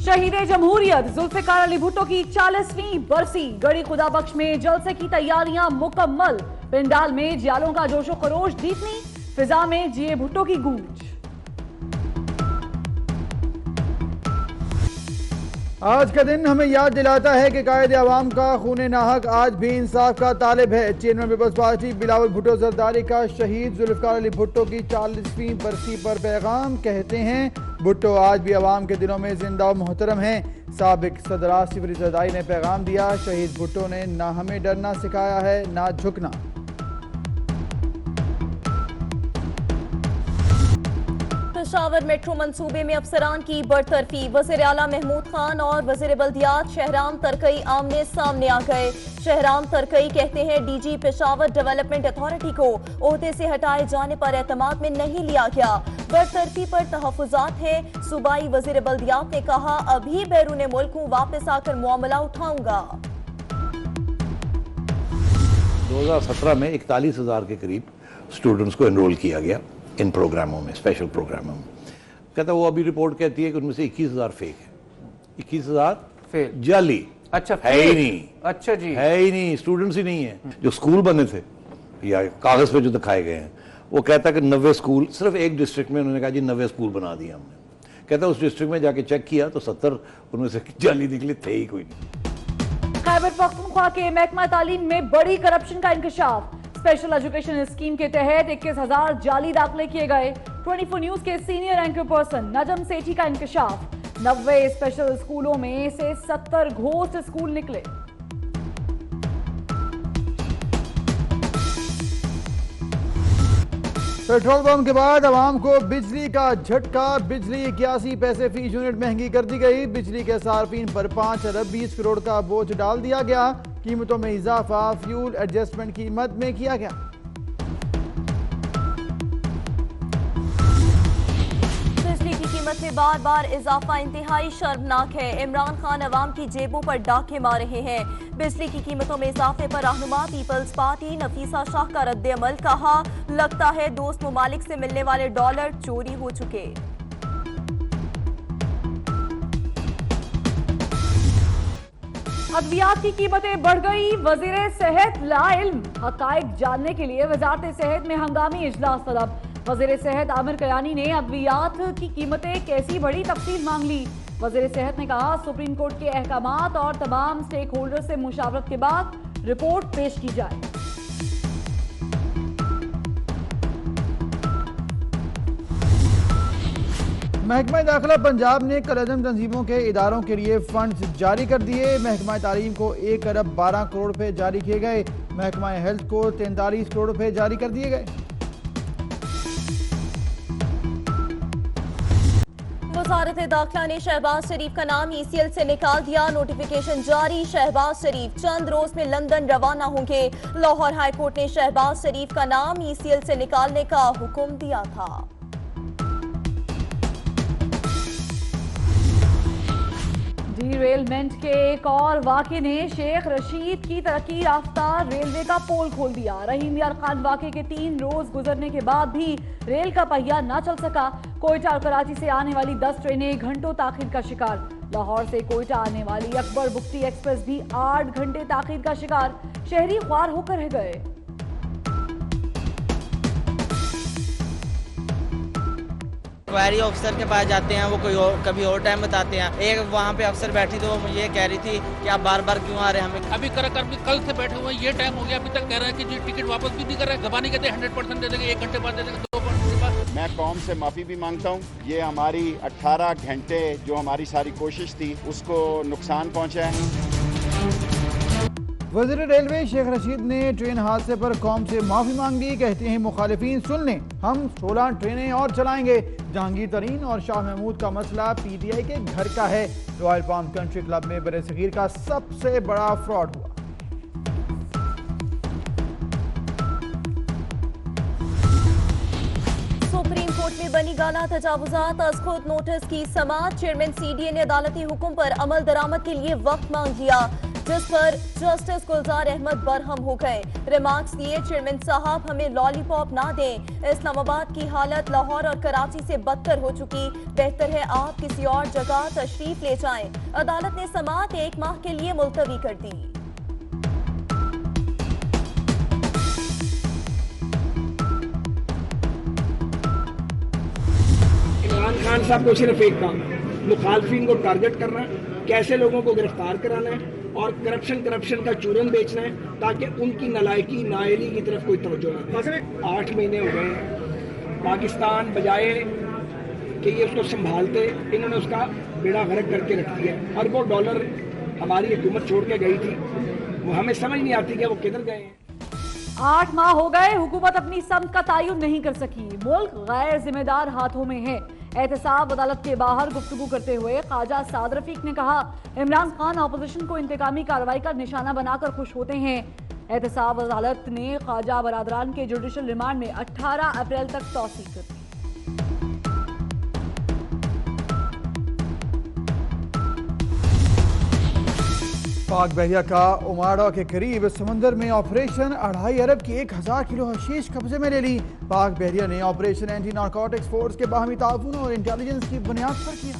शहीद जमहूरियत जुल्फिकार अली भुट्टो की 40वीं बरसी। गढ़ी खुदाबख्श में जलसे की तैयारियां मुकम्मल। पिंडाल में जियालों का जोशो खरोश दीपनी, फिजा में जिए भुट्टो की गूंज। आज का दिन हमें याद दिलाता है कि कायदे अवाम का खून नाहक आज भी इंसाफ का तालिब है। चेयरमैन पीपल्स पार्टी बिलावल भुट्टो जरदारी का शहीद जुल्फिकार अली भुट्टो की 40वीं बरसी पर पैगाम। कहते हैं भुट्टो आज भी अवाम के दिलों में जिंदा और मोहतरम हैं। साबिक सदर आसिफ अली जरदारी ने पैगाम दिया, शहीद भुट्टो ने ना हमें डरना सिखाया है ना झुकना। पेशावर मेट्रो मंसूबे में अफसरान की बरतरफी। वज़ीर आला महमूद खान और वज़ीर बल्दियात शहराम तरकई आमने सामने आ गए। शहराम तरकई कहते हैं डीजी पेशावर डेवलपमेंट अथॉरिटी को ओहदे से हटाए जाने पर एतमाद में नहीं लिया गया। बरतरफी पर तहफ़्फ़ुज़ात हैं। सूबाई वज़ीर बल्दियात ने कहा अभी बैरून मुल्क हूँ, वापस आकर मामला उठाऊंगा। 2017 में 41,000 के करीब स्टूडेंट्स को एनरोल किया गया इन प्रोग्रामों में, स्पेशल प्रोग्रामों में। कहता वो अभी रिपोर्ट कहती है कि उनमें से 21,000 फेक है। 21,000 फेक, जाली। अच्छा, है ही नहीं। अच्छा जी, है ही नहीं, स्टूडेंट्स ही नहीं है। जो स्कूल बने थे या कागज पे जो दिखाए गए हैं, वो कहता है कि 90 स्कूल, सिर्फ एक डिस्ट्रिक्ट में उन्होंने कहा जी 90 स्कूल बना दिया हमने। कहता उस डिस्ट्रिक्ट में जाके चेक किया तो 70 उनमें से जाली निकली, थे ही कोई नहीं। खैबर पख्तूनख्वा के महकमा तालीम में बड़ी करप्शन का इंकशाफ। स्पेशल एजुकेशन स्कीम के तहत 21,000 जाली दाखिले किए गए। 24 न्यूज के senior anchor person Najam Sethi का इंकशाफ। 90 स्पेशल स्कूलों में से 70 घोस्ट स्कूल निकले। पेट्रोल पंप के बाद आवाम को बिजली का झटका। बिजली 81 पैसे फी यूनिट महंगी कर दी गई। बिजली के सार्फिन पर 5 अरब 20 करोड़ का बोझ डाल दिया गया। कीमतों में इजाफा फ्यूल एडजस्टमेंट की मद में किया गया। बिजली की कीमत में बार बार इजाफा इंतहाई शर्मनाक है। इमरान खान अवाम की जेबों पर डाके मार रहे हैं। बिजली की कीमतों में इजाफे पर रहनुमा पीपल्स पार्टी नफीसा शाह का रद्द-ए-अमल। कहा लगता है दोस्त ममालिक से मिलने वाले डॉलर चोरी हो चुके। अद्वियात की कीमतें बढ़ गई। वजीर सेहत लाइल्म। हकाइक जानने के लिए वजारत सेहत में हंगामी इजलास तलब। वजीर सेहत आमिर कयानी ने अद्वियात की कीमतें कैसी बढ़ी तफसील मांग ली। वजीर सेहत ने कहा सुप्रीम कोर्ट के अहकामात और तमाम स्टेक होल्डर से मुशावरत के बाद रिपोर्ट पेश की जाए। महकमा दाखिला पंजाब ने कलअदम तंजीमों के इदारों के लिए फंड्स जारी कर दिए। महकमा तालीम को 1 अरब 12 करोड़ रुपए जारी किए गए। महकमा हेल्थ को 43 करोड़ रुपए जारी कर दिए गए। वजारत दाखिला ने शहबाज शरीफ का नाम ECL से निकाल दिया। नोटिफिकेशन जारी। शहबाज शरीफ चंद रोज में लंदन रवाना होंगे। लाहौर हाई कोर्ट ने शहबाज शरीफ का नाम ECL से निकालने का हुक्म दिया था। डीरेलमेंट के एक और वाक़े ने शेख रशीद की तरक्की याफ्ता रेलवे का पोल खोल दिया। रहीम यार खान वाक़े के 3 रोज गुजरने के बाद भी रेल का पहिया न चल सका। कोयटा और कराची से आने वाली 10 ट्रेनें घंटों ताखीर का शिकार। लाहौर से कोयटा आने वाली अकबर बुख्ती एक्सप्रेस भी 8 घंटे ताखीर का शिकार। शहरी ख्वार होकर रह गए। क्वारी ऑफिसर के पास जाते हैं, वो कभी और टाइम बताते हैं। एक वहाँ पे अफसर बैठी तो वो मुझे कह रही थी कि आप बार बार क्यों आ रहे हैं हमें। अभी कल से बैठे हुए हैं, ये टाइम हो गया, अभी तक कह रहे हैं कि जी टिकट वापस भी नहीं कर रहे हैं। जबानी कहते हैं 100% दे देंगे, 1 घंटे बाद दे देंगे, 2 घंटे बाद। मैं कौम से माफ़ी भी मांगता हूँ। ये हमारी 18 घंटे जो हमारी सारी कोशिश थी उसको नुकसान पहुँचा है। वज़ीर रेलवे शेख रशीद ने ट्रेन हादसे पर कौम से माफी मांग ली। कहते हैं मुखालिफिन सुन लें, हम 16 ट्रेनें और चलाएंगे। जहांगीर तरीन और शाह महमूद का मसला PTI के घर का है। रॉयल पाम कंट्री क्लब में बरसगीर का सबसे बड़ा फ्रॉड हुआ। सुप्रीम कोर्ट में बनी गाला तजावुजात अज खुद नोटिस की समाअत। चेयरमैन CDA ने अदालती हुक्म पर अमल दरामद के लिए वक्त मांग लिया। जिस पर जस्टिस गुलजार अहमद बरहम हो गए। रिमार्क्स दिए, चेयरमैन साहब हमें लॉलीपॉप ना दें, इस्लामाबाद की हालत लाहौर और कराची से बदतर हो चुकी, बेहतर है आप किसी और जगह तशरीफ ले जाएं। अदालत ने समाअत 1 माह के लिए मुलतवी कर दी। इमरान खान साहब को सिर्फ एक काम, मुखालफिन को टारगेट करना, कैसे लोगों को गिरफ्तार कराना है और करप्शन का चूरन बेचना है ताकि उनकी नलायकी नाअहली की तरफ कोई तवज्जो ना दे। 8 महीने हो गए, पाकिस्तान बजाय कि ये उसको संभालते, इन्होंने उसका बेड़ा गर्क करके रख दिया। अरबों डॉलर हमारी हुकूमत छोड़ के गई थी, वो हमें समझ नहीं आती कि वो किधर गए हैं। 8 माह हो गए, हुकूमत अपनी समत का तायुन नहीं कर सकी, मुल्क गैर जिम्मेदार हाथों में है। एहतसाब अदालत के बाहर गुफ्तगू करते हुए ख्वाजा साद रफीक ने कहा, इमरान खान अपोजिशन को इंतकामी कार्रवाई का निशाना बनाकर खुश होते हैं। एहतसाब अदालत ने ख्वाजा बरादरान के जुडिशल रिमांड में 18 अप्रैल तक तौसीक कर दी। पाक बहरिया का उमाड़ा के करीब समंदर में ऑपरेशन 2.5 अरब की 1000 किलो हशीश कब्जे में ले ली। पाक बहरिया ने ऑपरेशन एंटी नारकोटिक्स फोर्स के बाहमी ताउन और इंटेलिजेंस की बुनियाद पर किया।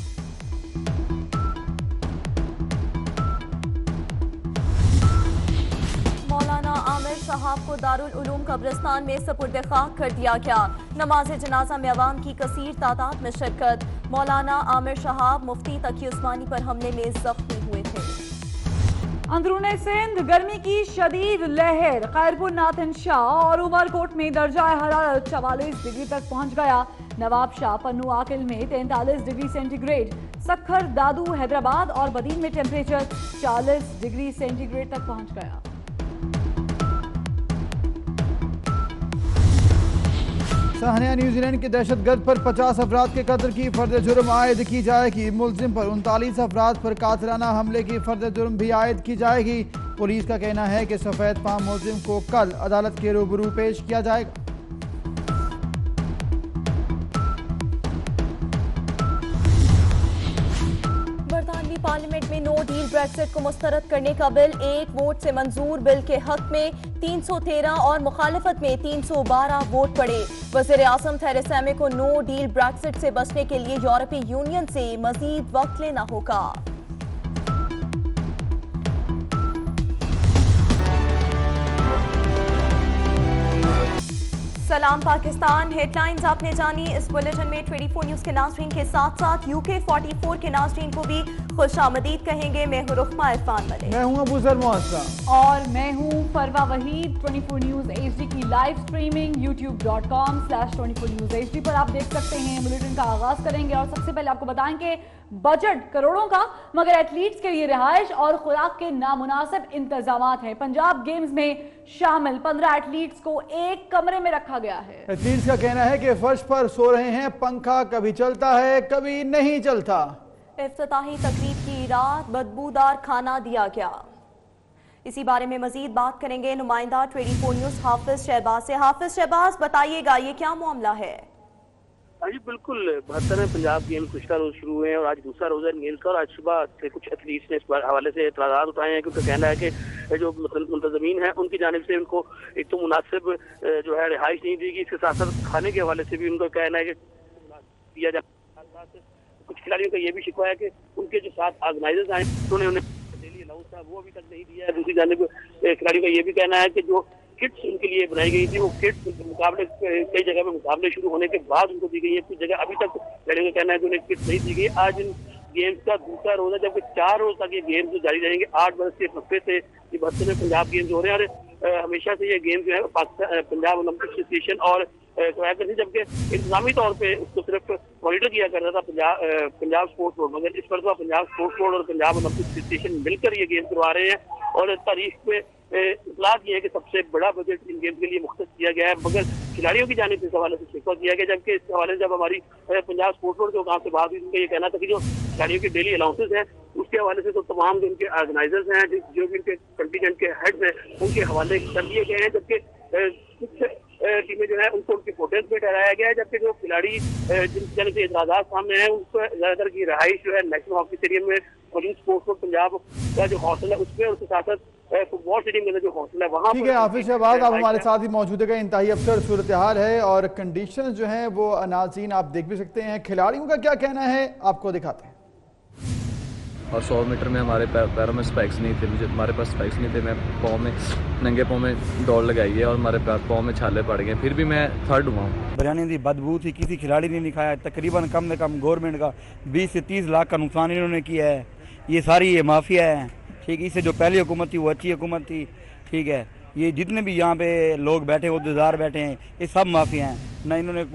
मौलाना आमिर शहाब को दारुल उलूम कब्रिस्तान में सपुर्द खाक कर दिया गया। नमाज जनाजा में अवाम की कसीर तादाद में शिरकत। मौलाना आमिर शहाब मुफ्ती तकी उस्मानी पर हमले में जख्मी हुए थे। अंदरूने सिंध गर्मी की शदीद लहर, खैरपुर नाथन शाह और उमरकोट में दर्जा हरारत 44 डिग्री तक पहुंच गया। नवाब शाह, पन्नू आकिल में 43 डिग्री सेंटीग्रेड, सखर, दादू, हैदराबाद और बदीन में टेम्परेचर 40 डिग्री सेंटीग्रेड तक पहुंच गया। साहनिया न्यूजीलैंड के दहशतगर्द पर 50 अफराद के कत्ल की फर्द जुर्म आयद की जाएगी। मुलजिम पर 39 अफराद पर कातिलाना हमले की फर्द जुर्म भी आयद की जाएगी। पुलिस का कहना है कि सफेद पाम मुलजिम को कल अदालत के रूबरू पेश किया जाएगा। बरतानवी पार्लियामेंट में नो डील ब्रेक्सिट को मुस्तरद करने का बिल 1 वोट से मंजूर। बिल के हक में 313 और मुखालफत में 312 वोट पड़े। वज़ीर आज़म थेरेसा मे को नो डील ब्रेक्सिट से बचने के लिए यूरोपीय यूनियन से मजीद वक्त लेना होगा। सलाम पाकिस्तान, हेडलाइंस आपने जानी। इस बुलेटिन में 24 न्यूज के नाज़रीन के साथ साथ UK 44 के नाज़रीन को भी खुशामदीद कहेंगे। मैं हूं रुखमा इरफान मलिक, मैं हूं अबू जर मुअस्सा और मैं हूं फरवा वहीद। 24 न्यूज HD की live streaming youtube.com/24 news HD पर आप देख सकते हैं। बुलेटिन का आगाज करेंगे और सबसे पहले आपको बताएंगे बजट करोड़ों का, मगर एथलीट्स के लिए रिहाइश और खुराक के नामुनासिब इंतजामात हैं। पंजाब गेम्स में शामिल 15 एथलीट्स को एक कमरे में रखा गया है। एथलीट्स का कहना है कि फर्श पर सो रहे हैं, पंखा कभी चलता है कभी नहीं चलता। इफ्तिताही तकरीब की रात बदबूदार खाना दिया गया। इसी बारे में मजीद बात करेंगे नुमाइंदा 24 न्यूज हाफिज शहबाज से। हाफिज शहबाज, बताइएगा ये क्या मामला है? जी बिल्कुल, 72वें पंजाब गेम्स पिछला रोज शुरू हुए हैं और आज दूसरा रोज है गेम्स का। और आज सुबह से कुछ एथलीट्स ने इस हवाले से एतराज़ात उठाए हैं, क्योंकि कहना है कि जो मुंतज़मीन है उनकी जानिब से उनको एक तो मुनासिब जो है रिहाइश नहीं दी गई, इसके साथ साथ खाने के हवाले से भी उनका कहना है कि दिया जाए। कुछ खिलाड़ियों का ये भी शिकवा है कि उनके जो साथ ऑर्गेनाइजर्स आए उन्होंने डेली अलाउंस था वो अभी तक नहीं दिया है। दूसरी जानिब खिलाड़ियों का ये भी कहना है कि जो किट्स उनके लिए बनाई गई थी वो किट्स मुकाबले कई जगह पे मुकाबले शुरू होने के बाद उनको दी गई है, कुछ जगह अभी तक खिलाड़ियों का कहना है कि उन्हें किट्स नहीं दी गई। आज इन गेम्स का दूसरा रोज है, जबकि 4 रोज तक ये गेम्स जारी रहेंगे। 8 बरस के वक्फे से ये 72वें पंजाब गेम्स हो रहे हैं और हमेशा से ये गेम्स जो है पाकिस्तान पंजाब ओलंपिक एसोसिएशन और कराया करती, जबकि इंतजामी तौर पे उसको सिर्फ मॉनिटर किया करता था पंजाब स्पोर्ट्स बोर्ड, मगर इस पर तो पंजाब स्पोर्ट्स बोर्ड और पंजाब ओलंपिक एसोसिएशन मिलकर ये गेम करवा रहे हैं। और तारीख पे इतला की है कि सबसे बड़ा बजट इन गेम्स के लिए मुख्तस किया गया है, मगर खिलाड़ियों की जानिब से इस हवाले से शिकवा किया गया। जबकि इस हवाले से जब हमारी पंजाब स्पोर्ट्स बोर्ड के काम से बात हुई, उनका ये कहना था कि जो खिलाड़ियों के डेली अलाउंसेज हैं उसके हवाले से तो तमाम जो उनके ऑर्गेनाइजर्स हैं, जो भी उनके कंटीजेंट के हेड्स हैं, उनके हवाले कर दिए गए हैं। जबकि कुछ टीमें जो है उनको उनके होटल्स में ठहराया गया है, जबकि जो खिलाड़ी जिनकी जानिब से एतराज़ात सामने हैं उनको ज्यादातर की रहाइश जो है नेशनल हॉकी स्टेडियम में मौजूद स्पोर्ट्स कोर्ट पंजाब का जो हॉस्टल है उसमें, उसके साथ साथ फुटबॉल स्टेडियम के अंदर जो हॉस्टल है वहाँ। ठीक है हाफिज शहबाज, आप हमारे साथ ही मौजूद है। इंतहाई अफसर सूरत हाल है और कंडीशन जो है वो नाज़रीन आप देख भी सकते हैं। खिलाड़ियों का क्या कहना है आपको दिखाते हैं। और 100 मीटर में हमारे पैरों में स्पाइक्स नहीं थे, हमारे पास स्पाइक्स नहीं थे। मैं पाँव में नंगे पाँव में दौड़ लगाई है और हमारे पाँव में छाले पड़ गए, फिर भी मैं थर्ड हुआ हूँ। बिरयानी की बदबू थी, किसी खिलाड़ी ने नहीं खाया। तकरीबन कम से कम गवर्नमेंट का 20 से 30 लाख का नुकसान इन्होंने किया है। ये सारी ये माफिया है, ठीक है। इससे जो पहली हुकूमत थी वो अच्छी हुकूमत थी, ठीक है। ये जितने भी यहाँ पे लोग बैठे, अहदेदार बैठे हैं, ये सब माफिया हैं। ना इन्होंने कोई